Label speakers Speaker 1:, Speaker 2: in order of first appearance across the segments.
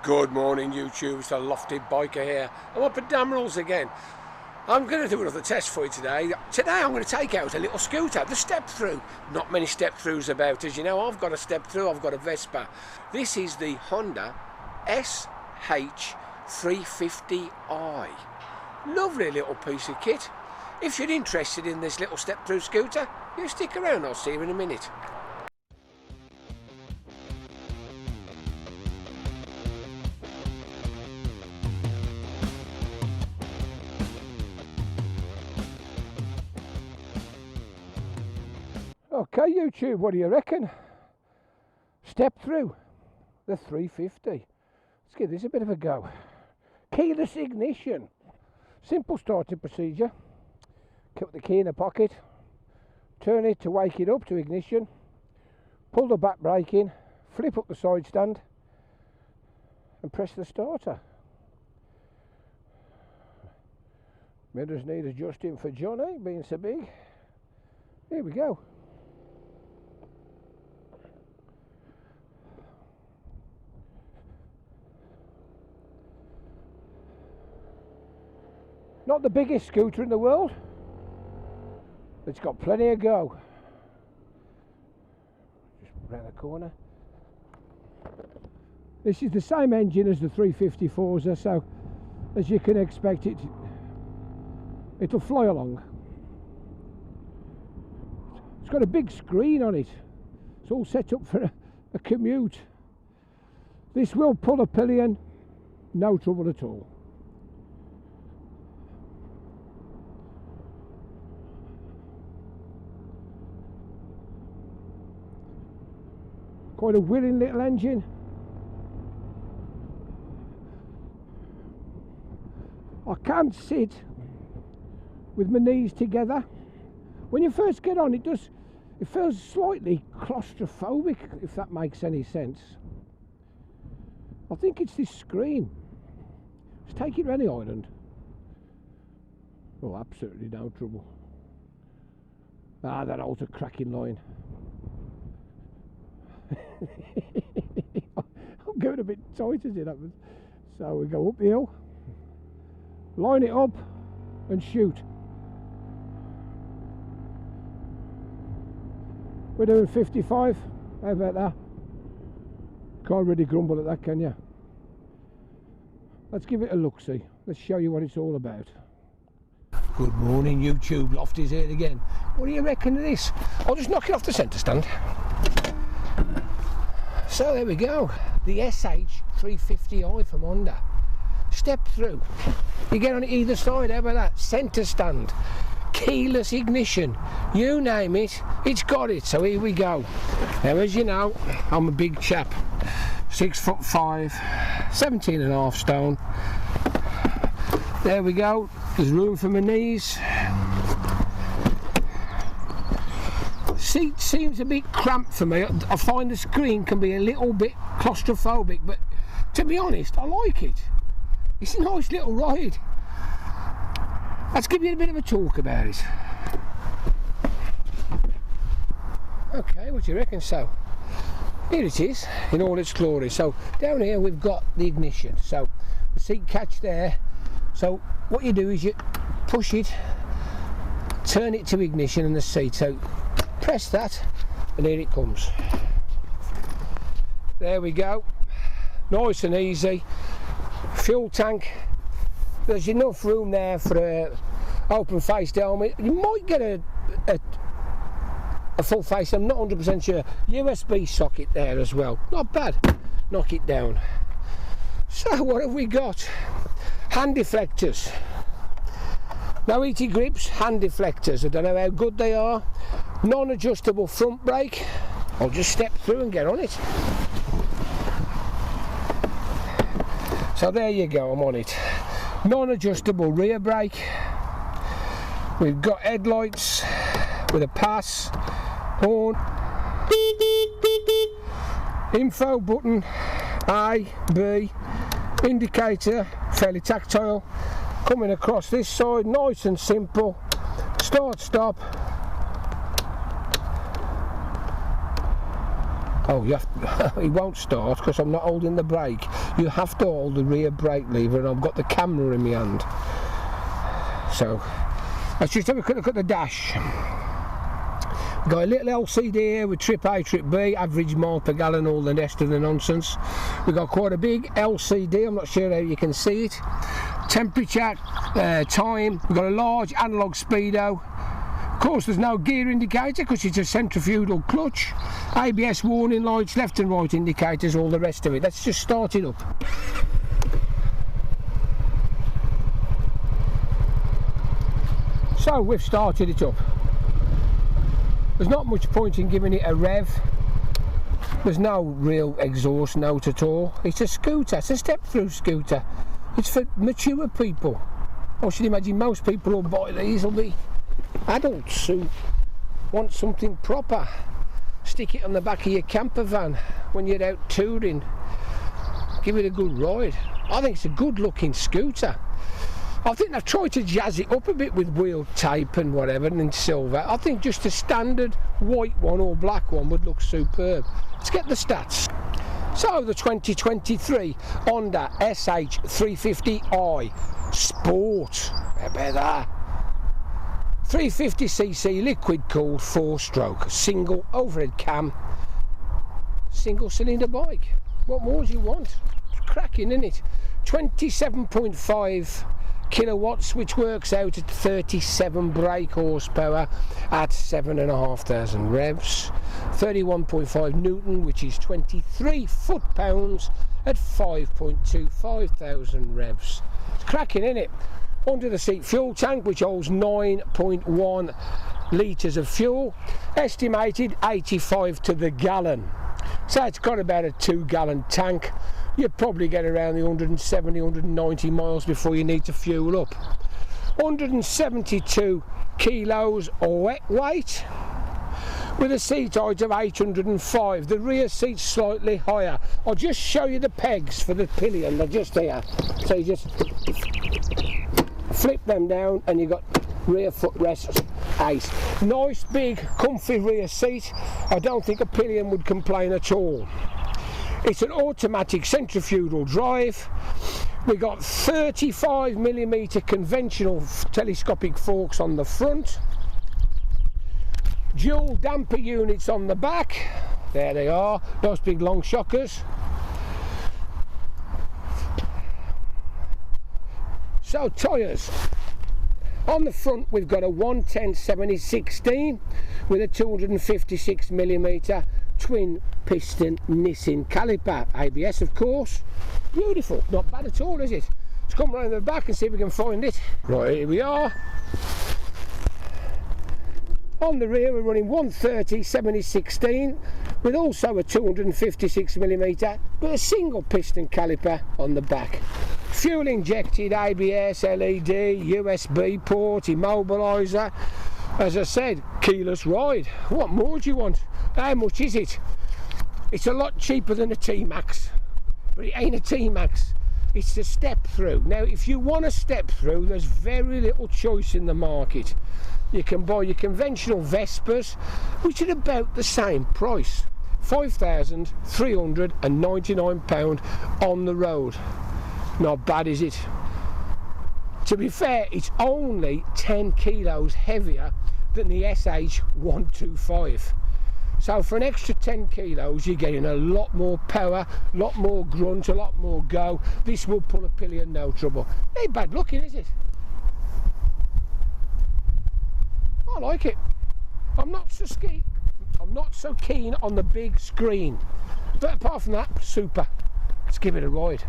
Speaker 1: Good morning YouTube, it's the Lofty Biker here. I'm up at Damerells again. I'm going to do another test for you today. Today I'm going to take out a little scooter, the step through. Not many step throughs about, as you know. I've got a step through, I've got a Vespa. This is the Honda SH350i. Lovely little piece of kit. If you're interested in this little step through scooter, you stick around, I'll see you in a minute. Okay YouTube, what do you reckon? Step through the 350. Let's give this a bit of a go. Keyless ignition. Simple starting procedure. Put the key in the pocket, turn it to wake it up to ignition, pull the back brake in, flip up the side stand and press the starter. Mirrors need adjusting for Johnny being so big. Here we go. Not the biggest scooter in the world. It's got plenty of go. Just round the corner. This is the same engine as the 350 Forthe, so as you can expect, it'll fly along. It's got a big screen on it. It's all set up for a commute. This will pull a pillion, no trouble at all. Quite a willing little engine. I can't sit with my knees together. When you first get on, it feels slightly claustrophobic, if that makes any sense. I think it's this screen. Let's take it around the island. Oh, absolutely no trouble. Ah, that old's a cracking line. I'm going a bit tight as it happens. So we go up the hill, line it up and shoot. We're doing 55. How about that? Can't really grumble at that, can you? Let's give it a look-see. Let's show you what it's all about. Good morning YouTube, Lofty's here again. What do you reckon of this? I'll just knock it off the centre stand. So there we go, the SH350i from Honda. Step through. You get on either side, how about that? Centre stand, keyless ignition, you name it, it's got it. So here we go. Now as you know, I'm a big chap, 6'5", 17.5 stone. There we go, there's room for my knees. Seat seems a bit cramped for me. I find the screen can be a little bit claustrophobic, but to be honest, I like it. It's a nice little ride. Let's give you a bit of a talk about it. Okay, what do you reckon? So here it is in all its glory. So down here we've got the ignition, so the seat catch there. So what you do is you push it, turn it to ignition and the seat, so press that and here it comes. There we go, nice and easy. Fuel tank, there's enough room there for a open face helmet. You might get a full face, I'm not 100% sure. USB socket there as well, not bad. Knock it down. So what have we got? Hand deflectors. No ET grips, hand deflectors. I don't know how good they are. Non-adjustable front brake. I'll just step through and get on it. So there you go, I'm on it. Non-adjustable rear brake. We've got headlights with a pass, horn, info button, A, B, indicator, fairly tactile. Coming across this side, nice and simple. Start, stop. Oh, you have to, it won't start because I'm not holding the brake. you have to hold the rear brake lever, and I've got the camera in my hand. So let's just have a quick look at the dash. We've got a little LCD here with trip A, trip B, average mile per gallon, all the rest of the nonsense. We've got quite a big LCD, I'm not sure how you can see it. Temperature, time, we've got a large analog speedo. Of course there's no gear indicator because it's a centrifugal clutch. ABS warning lights, left and right indicators, all the rest of it. Let's just start it up. So we've started it up. There's not much point in giving it a rev. There's no real exhaust note at all. It's a scooter, it's a step-through scooter. It's for mature people. I should imagine most people who'll buy these will be adults who want something proper. Stick it on the back of your camper van when you're out touring. Give it a good ride. I think it's a good looking scooter. I think they've tried to jazz it up a bit with wheel tape and whatever, and in silver. I think just a standard white one or black one would look superb. Let's get the stats. So the 2023 Honda SH350i Sport. How about that? 350cc liquid cooled 4-stroke single overhead cam single cylinder bike. What more do you want? It's cracking, isn't it? 27.5 kilowatts, which works out at 37 brake horsepower at 7,500 revs. 31.5 newton, which is 23 foot-pounds at 5.25 thousand revs. It's cracking, isn't it? Under the seat fuel tank, which holds 9.1 litres of fuel, estimated 85 to the gallon. So it's got about a 2-gallon tank. You'd probably get around the 170, 190 miles before you need to fuel up. 172 kilos wet weight, with a seat height of 805. The rear seat's slightly higher. I'll just show you the pegs for the pillion. They're just here. So you just flip them down and you've got rear footrest 8. Nice big comfy rear seat. I don't think a pillion would complain at all. It's an automatic centrifugal drive. We got 35mm conventional telescopic forks on the front, dual damper units on the back. There they are, nice big long shockers. So tyres. On the front we've got a 110/70/16 with a 256mm twin piston Nissan caliper. ABS of course. Beautiful, not bad at all, is it? Let's come round the back and see if we can find it. Right, here we are. On the rear we're running 130/70/16 with also a 256mm but a single piston caliper on the back. Fuel injected, ABS, LED, USB port, immobiliser. As I said, keyless ride. What more do you want? How much is it? It's a lot cheaper than a T-Max, but it ain't a T-Max. It's a step through. Now if you want a step through, there's very little choice in the market. You can buy your conventional Vespers, which are about the same price, £5,399 on the road. Not bad, is it? To be fair, it's only 10 kilos heavier than the SH125. So for an extra 10 kilos you're getting a lot more power, a lot more grunt, a lot more go. This will pull a pillion no trouble. Ain't bad looking, is it? I like it. I'm not so keen on the big screen, but apart from that, super. Let's give it a ride.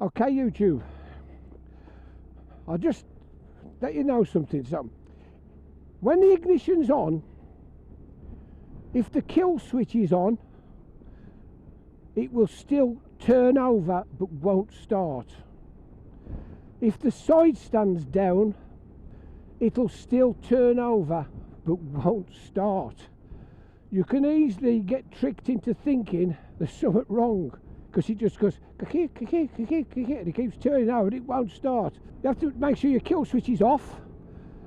Speaker 1: Okay YouTube, I'll just let you know something. So when the ignition's on, if the kill switch is on, it will still turn over but won't start. If the side stands down, it'll still turn over but won't start. You can easily get tricked into thinking there's something wrong, because it just goes and it keeps turning over and it won't start. You have to make sure your kill switch is off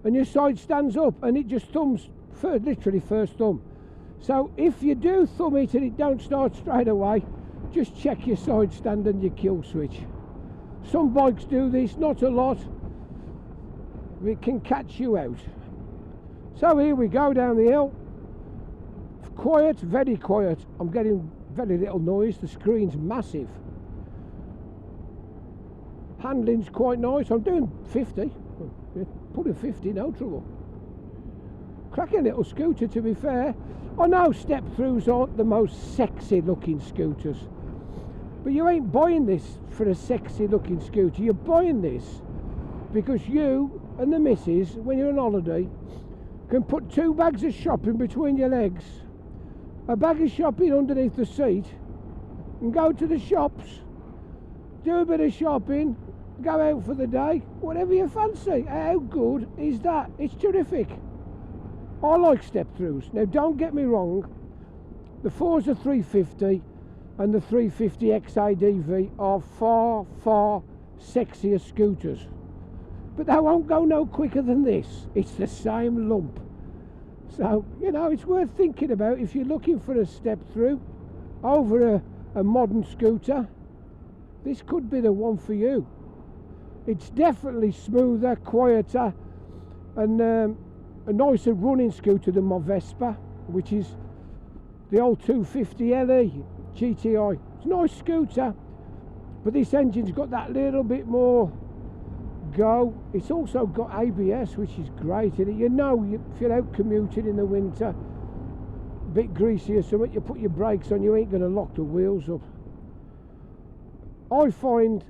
Speaker 1: and your side stands up, and it just thumbs literally first thumb. So if you do thumb it and it don't start straight away, just check your side stand and your kill switch. Some bikes do this, not a lot. It can catch you out. So here we go down the hill. Quiet, very quiet. I'm getting very little noise. The screen's massive. Handling's quite nice. I'm doing 50. Putting 50, no trouble. Cracking little scooter, to be fair. I know step-throughs aren't the most sexy looking scooters, but you ain't buying this for a sexy looking scooter. You're buying this because you and the missus, when you're on holiday, can put 2 bags of shopping between your legs, a bag of shopping underneath the seat, and go to the shops, do a bit of shopping, go out for the day, whatever you fancy. How good is that? It's terrific. I like step-throughs. Now, don't get me wrong, the Forza 350 and the 350xi DV are far, far sexier scooters. But they won't go no quicker than this. It's the same lump. So, you know, it's worth thinking about if you're looking for a step-through over a modern scooter. This could be the one for you. It's definitely smoother, quieter, and a nicer running scooter than my Vespa, which is the old 250le GTI. It's a nice scooter, but this engine's got that little bit more go. It's also got ABS, which is great in it. You know, if you're out commuting in the winter, a bit greasy or something, you put your brakes on, you ain't going to lock the wheels up. I find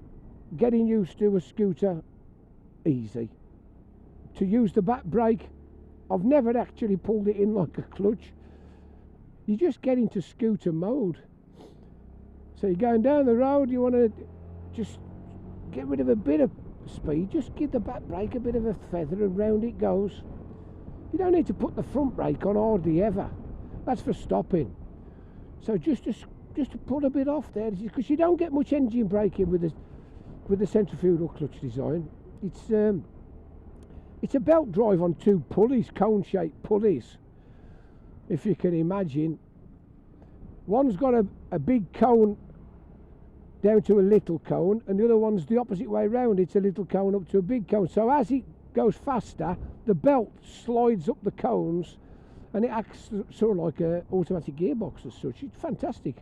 Speaker 1: getting used to a scooter easy. To use the back brake, I've never actually pulled it in like a clutch. You just get into scooter mode. So you're going down the road, you want to just get rid of a bit of speed, just give the back brake a bit of a feather and round it goes. You don't need to put the front brake on hardly ever. That's for stopping. So just to pull a bit off there, because you don't get much engine braking with the centrifugal clutch design. It's a belt drive on 2 pulleys, cone-shaped pulleys, if you can imagine. One's got a big cone down to a little cone, and the other one's the opposite way round. It's a little cone up to a big cone. So as it goes faster, the belt slides up the cones, and it acts sort of like an automatic gearbox as such. It's fantastic.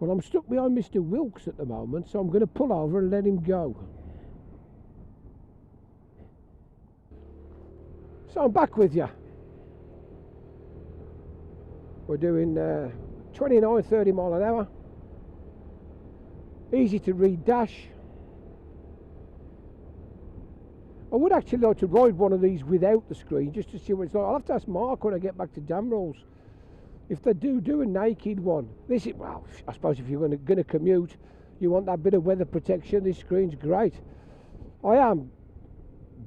Speaker 1: Well, I'm stuck behind Mr. Wilkes at the moment, so I'm going to pull over and let him go. So I'm back with you. We're doing 29, 30 mile an hour. Easy to read dash. I would actually like to ride one of these without the screen, just to see what it's like. I'll have to ask Mark when I get back to Damerells if they do a naked one. This is, well, I suppose if you're going to commute, you want that bit of weather protection. This screen's great. I am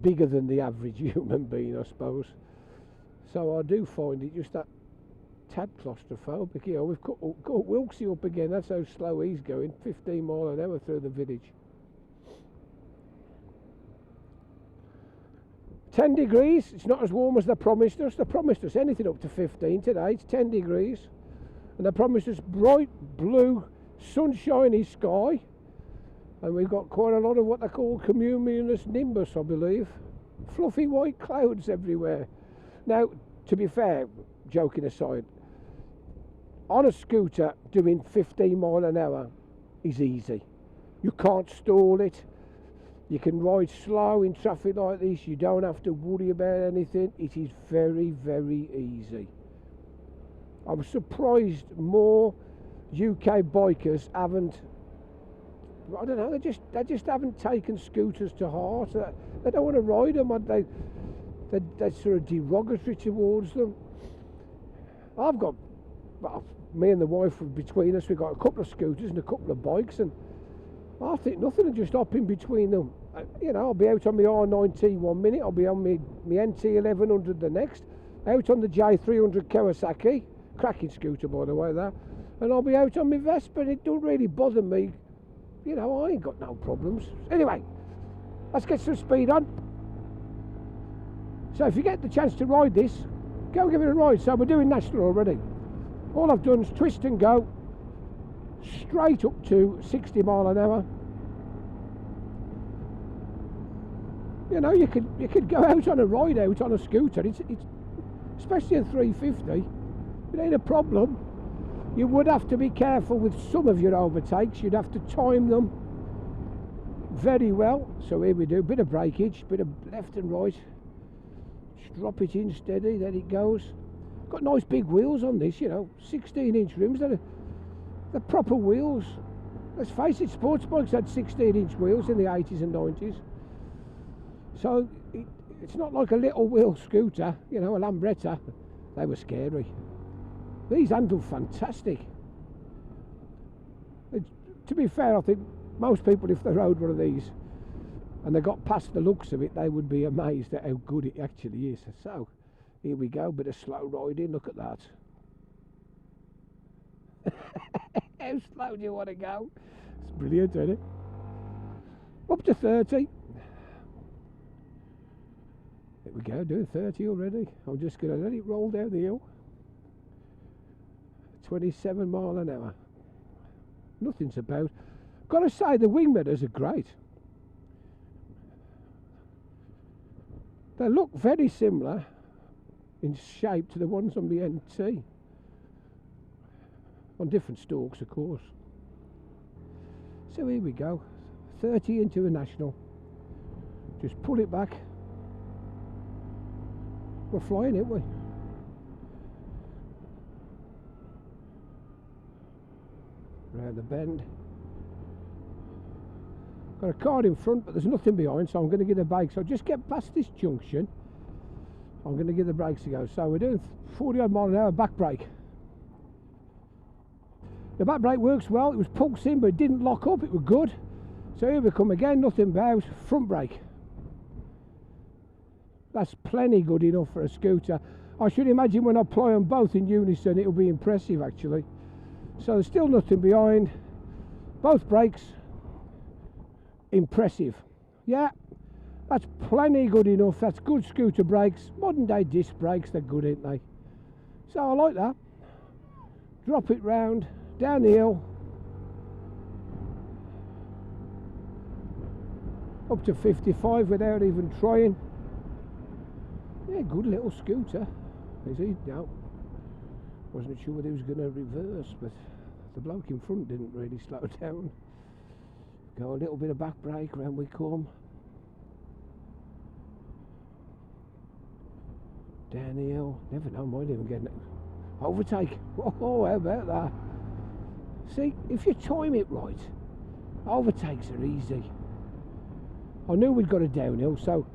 Speaker 1: bigger than the average human being, I suppose, so I do find it just that tad claustrophobic. You know, we've got Wilksy up again. That's how slow he's going, 15 mile an hour through the village. 10 degrees. It's not as warm as they promised us. They promised us anything up to 15 today. It's 10 degrees, and they promised us bright blue sunshiny sky, and we've got quite a lot of what they call cumulus nimbus, I believe. Fluffy white clouds everywhere. Now, to be fair, joking aside, on a scooter doing 15 mile an hour is easy. You can't stall it. You can ride slow in traffic like this. You don't have to worry about anything. It is very, very easy. I'm surprised more UK bikers haven't, I don't know, they just haven't taken scooters to heart. They don't want to ride them. They're sort of derogatory towards them. I've got, well, me and the wife, between us, we've got a couple of scooters and a couple of bikes, and I think nothing and just hop in between them. You know, I'll be out on my R9T 1 minute, I'll be on my NT 1100 the next, out on the J300 Kawasaki, cracking scooter by the way that, and I'll be out on my Vespa, and it don't really bother me. You know, I ain't got no problems. Anyway, let's get some speed on. So if you get the chance to ride this, go give it a ride. So we're doing national already. All I've done is twist and go, straight up to 60 mile an hour. You know, you could go out on a ride out on a scooter. It's especially a 350. It ain't a problem. You would have to be careful with some of your overtakes. You'd have to time them very well. So here we do, bit of breakage, bit of left and right. Just drop it in steady, there it goes. Got nice big wheels on this, you know, 16-inch rims. They're proper wheels. Let's face it, sports bikes had 16-inch wheels in the 80s and 90s. So it's not like a little wheel scooter, you know, a Lambretta. They were scary. These handle fantastic. To be fair, I think most people, if they rode one of these and they got past the looks of it, they would be amazed at how good it actually is. So here we go, bit of slow riding. Look at that. How slow do you want to go? It's brilliant, isn't it? Up to 30. There we go, doing 30 already. I'm just going to let it roll down the hill. 27 mile an hour. Nothing's about. Got to say, the wing mirrors are great. They look very similar in shape to the ones on the NT. On different stalks, of course. So here we go. 30 into a national. Just pull it back. We're flying, aren't we? Round the bend. Got a car in front, but there's nothing behind, so I'm going to give the brakes. So just get past this junction. I'm going to give the brakes a go. So we're doing 40 odd mile an hour back brake. The back brake works well. It was pulsing, but it didn't lock up. It was good. So here we come again. Nothing about front brake. That's plenty good enough for a scooter. I should imagine when I apply them both in unison, it'll be impressive actually. So there's still nothing behind. Both brakes, impressive. Yeah, that's plenty good enough. That's good scooter brakes. Modern day disc brakes, they're good, ain't they? So I like that. Drop it round, down the hill. Up to 55 without even trying. Yeah, good little scooter. Is he? No. Wasn't sure whether he was going to reverse, but the bloke in front didn't really slow down. Go a little bit of back brake, round we come. Down the hill. Never know, might even get an overtake. Oh, how about that? See, if you time it right, overtakes are easy. I knew we'd got a downhill, so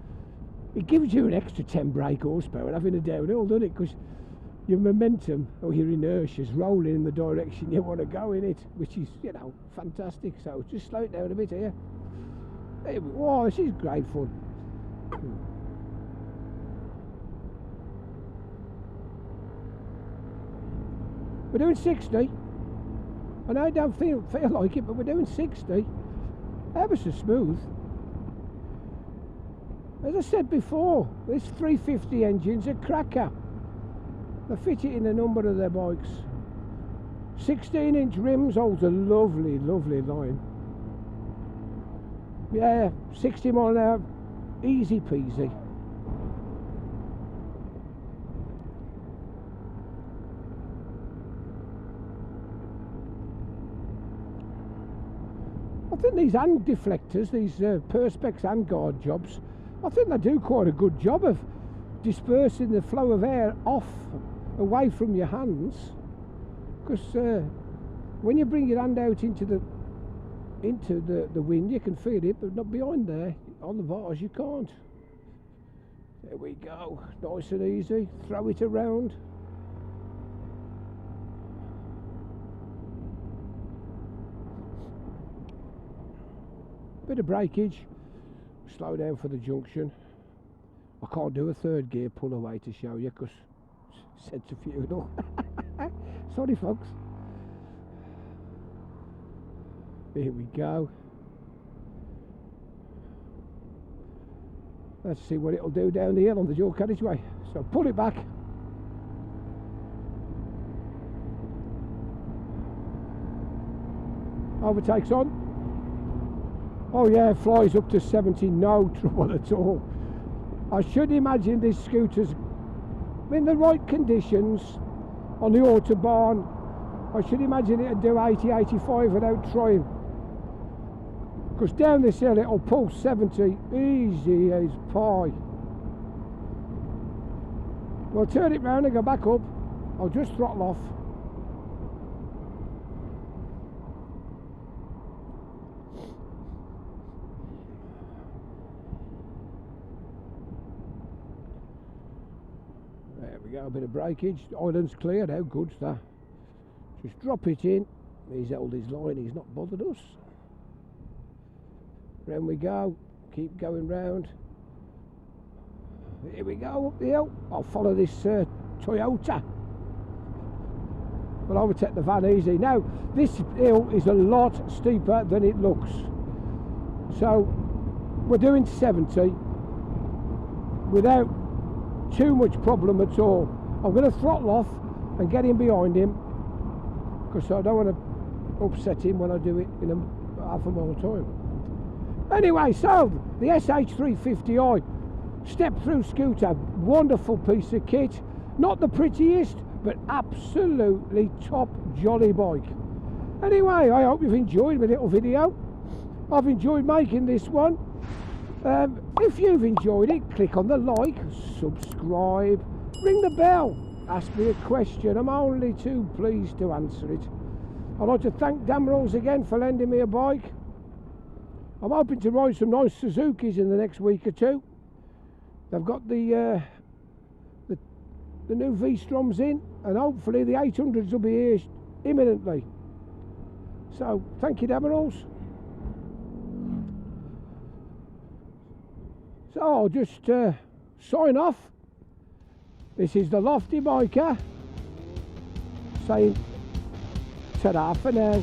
Speaker 1: it gives you an extra 10 brake horsepower having a downhill, doesn't it? Because your momentum or your inertia is rolling in the direction you want to go in it, which is, you know, fantastic. So just slow it down a bit here. Wow, this is great fun. We're doing 60, and I don't feel like it, but we're doing 60. Ever so smooth. As I said before, this 350 engine's a cracker. They fit it in a number of their bikes. 16-inch rims holds a lovely, lovely line. Yeah, 60 mile an hour, easy peasy. I think these hand deflectors, these perspex hand guard jobs, I think they do quite a good job of dispersing the flow of air off, away from your hands. Because when you bring your hand out into the wind, you can feel it, but not behind there on the bars you can't. There we go, nice and easy. Throw it around. Bit of breakage. Slow down for the junction. I can't do a third gear pull away to show you because centrifugal. Sorry folks. Here we go. Let's see what it'll do down the hill on the dual carriageway. So pull it back. overtakes on. Oh yeah, flies up to 70, no trouble at all. I should imagine this scooter's in the right conditions on the Autobahn. I should imagine it'd do 80, 85 without trying. Because down this hill it'll pull 70 easy as pie. Well, turn it round and go back up. I'll just throttle off. There we go, a bit of breakage. The island's cleared, how good's that? Just drop it in. He's held his line, he's not bothered us. Round we go, keep going round. Here we go, up the hill. I'll follow this Toyota. We'll overtake the van easy. Now, this hill is a lot steeper than it looks. So, we're doing 70 without too much problem at all. I'm going to throttle off and get in behind him, because I don't want to upset him when I do it in a half a mile time. Anyway, so the SH350i step-through scooter, wonderful piece of kit. Not the prettiest, but absolutely top jolly bike. Anyway, I hope you've enjoyed my little video. I've enjoyed making this one. If you've enjoyed it, click on the like, subscribe, ring the bell, ask me a question. I'm only too pleased to answer it. I'd like to thank Damerells again for lending me a bike. I'm hoping to ride some nice Suzukis in the next week or two. They've got the new V-Stroms in, and hopefully the 800s will be here imminently. So, thank you, Damerells. So, I'll just sign off. This is the Lofty Biker saying ta-da for now.